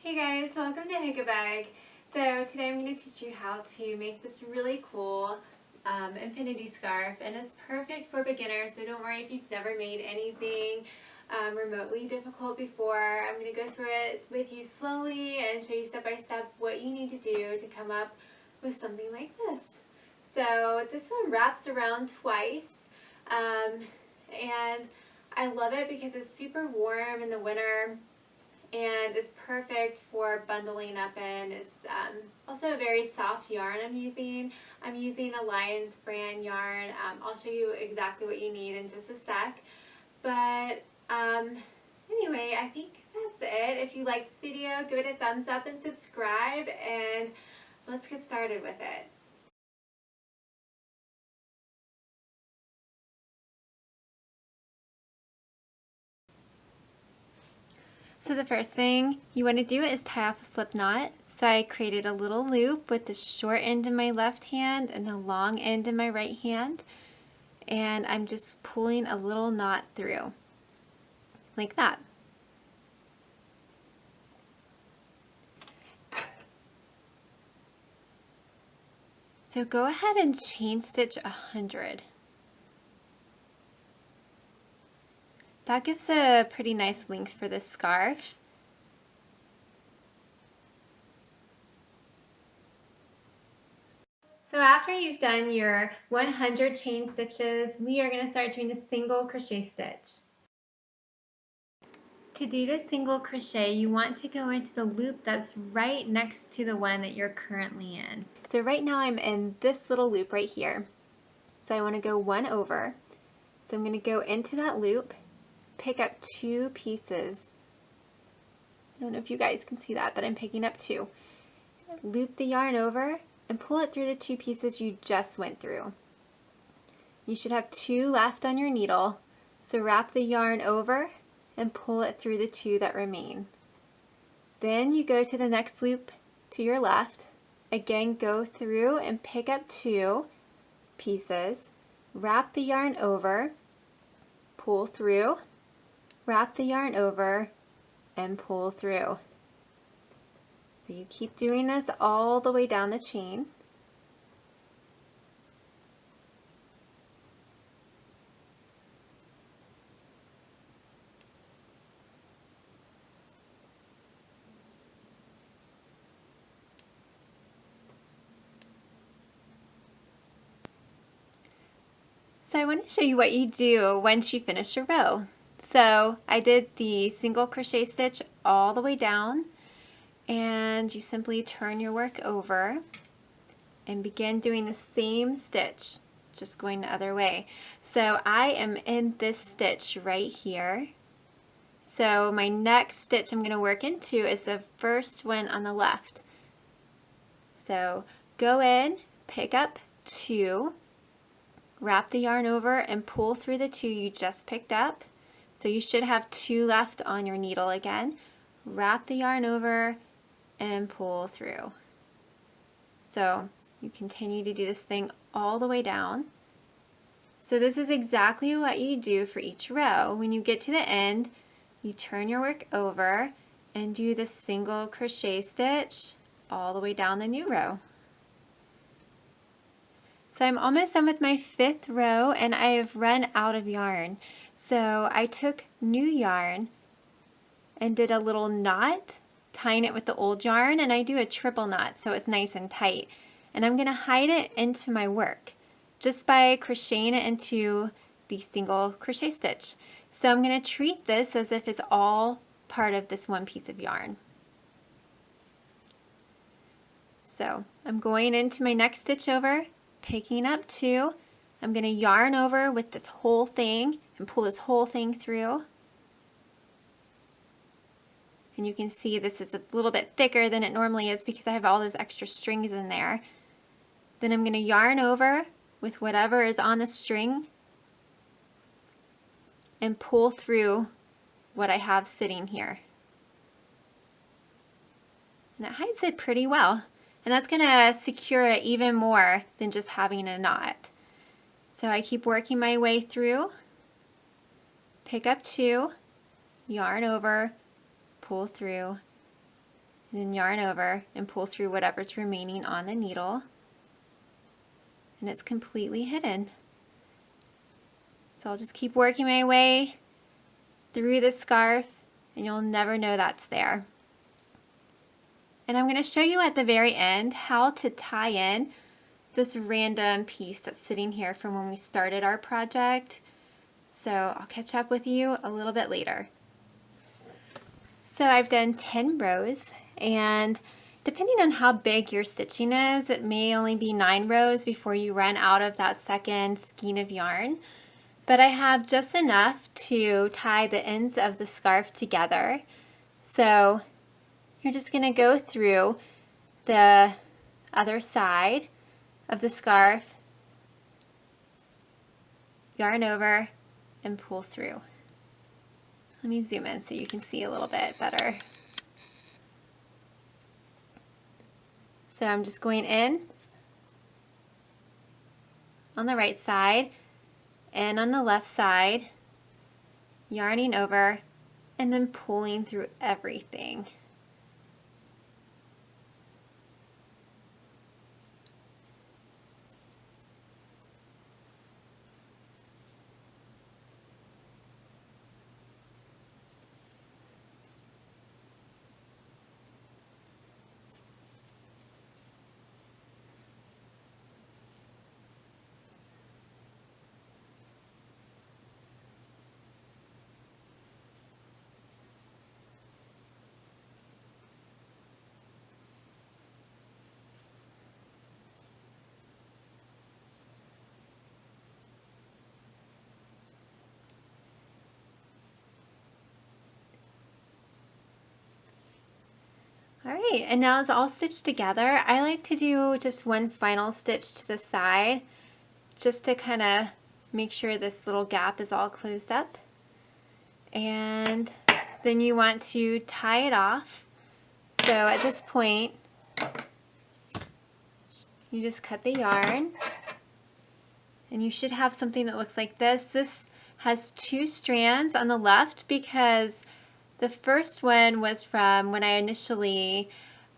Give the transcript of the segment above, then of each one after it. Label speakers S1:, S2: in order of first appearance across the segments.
S1: Hey guys, welcome to Hook a Bag. So today I'm going to teach you how to make this really cool infinity scarf, and it's perfect for beginners, so don't worry if you've never made anything remotely difficult before. I'm going to go through it with you slowly and show you step by step what you need to do to come up with something like this. So this one wraps around twice, and I love it because it's super warm in the winter and it's perfect for bundling up in. It's also a very soft yarn I'm using. I'm using a Lion's brand yarn. I'll show you exactly what you need in just a sec. But anyway, I think that's it. If you like this video, give it a thumbs up and subscribe, and let's get started with it. So the first thing you want to do is tie off a slip knot. So I created a little loop with the short end in my left hand and the long end in my right hand. And I'm just pulling a little knot through, like that. So go ahead and chain stitch 100. That gives a pretty nice length for this scarf. So after you've done your 100 chain stitches, we are going to start doing a single crochet stitch. To do the single crochet, you want to go into the loop that's right next to the one that you're currently in. So right now I'm in this little loop right here. So I want to go one over. So I'm going to go into that loop, pick up two pieces. I don't know if you guys can see that, but I'm picking up two. Loop the yarn over and pull it through the two pieces you just went through. You should have two left on your needle, so wrap the yarn over and pull it through the two that remain. Then you go to the next loop to your left. Again, go through and pick up two pieces, wrap the yarn over, pull through, wrap the yarn over, and pull through. So you keep doing this all the way down the chain. So I want to show you what you do once you finish a row. So I did the single crochet stitch all the way down, and you simply turn your work over and begin doing the same stitch, just going the other way. So I am in this stitch right here. So my next stitch I'm going to work into is the first one on the left. So go in, pick up two, wrap the yarn over and pull through the two you just picked up. So you should have two left on your needle again. Wrap the yarn over and pull through. So you continue to do this thing all the way down. So this is exactly what you do for each row. When you get to the end, you turn your work over and do the single crochet stitch all the way down the new row. So I'm almost done with my 5th row and I've run out of yarn. So I took new yarn and did a little knot, tying it with the old yarn, and I do a triple knot so it's nice and tight. And I'm going to hide it into my work just by crocheting it into the single crochet stitch. So I'm going to treat this as if it's all part of this one piece of yarn. So I'm going into my next stitch over, picking up two. I'm going to yarn over with this whole thing and pull this whole thing through. And you can see this is a little bit thicker than it normally is because I have all those extra strings in there. Then I'm going to yarn over with whatever is on the string and pull through what I have sitting here. And it hides it pretty well. And that's going to secure it even more than just having a knot. So I keep working my way through, pick up two, yarn over, pull through, then yarn over and pull through whatever's remaining on the needle, and it's completely hidden. So I'll just keep working my way through the scarf and you'll never know that's there. And I'm going to show you at the very end how to tie in this random piece that's sitting here from when we started our project. So I'll catch up with you a little bit later. So I've done 10 rows, and depending on how big your stitching is, it may only be 9 rows before you run out of that second skein of yarn. But I have just enough to tie the ends of the scarf together. So you're just going to go through the other side of the scarf, yarn over, and pull through. Let me zoom in so you can see a little bit better. So I'm just going in on the right side and on the left side, yarning over, and then pulling through everything. Alright, and now it's all stitched together. I like to do just one final stitch to the side just to kind of make sure this little gap is all closed up. And then you want to tie it off. So at this point, you just cut the yarn, and you should have something that looks like this. This has 2 strands on the left because the first one was from when I initially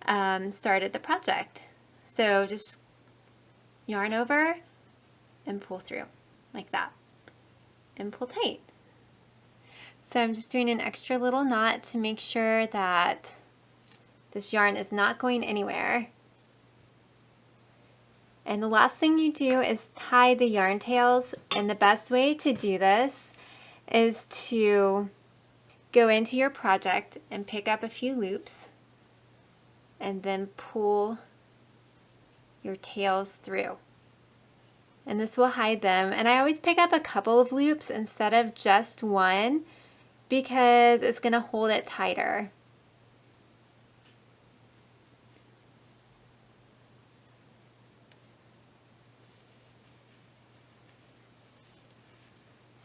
S1: started the project. So just yarn over and pull through like that and pull tight. So I'm just doing an extra little knot to make sure that this yarn is not going anywhere. And the last thing you do is tie the yarn tails, and the best way to do this is to go into your project and pick up a few loops and then pull your tails through. And this will hide them. And I always pick up a couple of loops instead of just one because it's going to hold it tighter.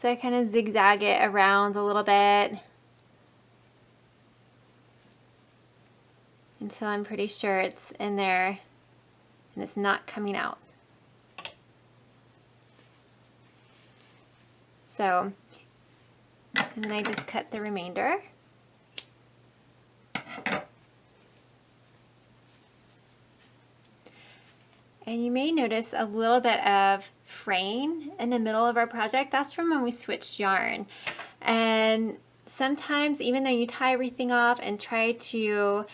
S1: So I kind of zigzag it around a little bit until I'm pretty sure it's in there and it's not coming out. So, and then I just cut the remainder. And you may notice a little bit of fraying in the middle of our project. That's from when we switched yarn. And sometimes, even though you tie everything off and try to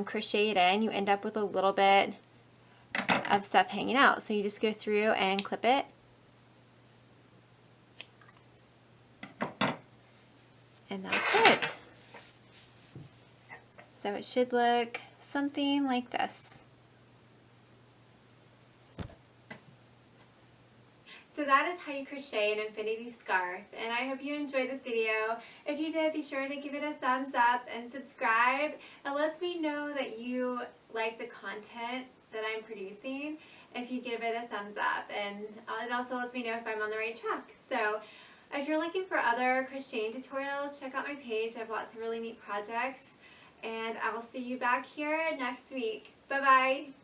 S1: crochet it in, you end up with a little bit of stuff hanging out. So you just go through and clip it. And that's it. So it should look something like this. So that is how you crochet an infinity scarf, and I hope you enjoyed this video. If you did, be sure to give it a thumbs up and subscribe. It lets me know that you like the content that I'm producing if you give it a thumbs up, and it also lets me know if I'm on the right track. So if you're looking for other crocheting tutorials, check out my page. I have lots of really neat projects, and I will see you back here next week. Bye-bye.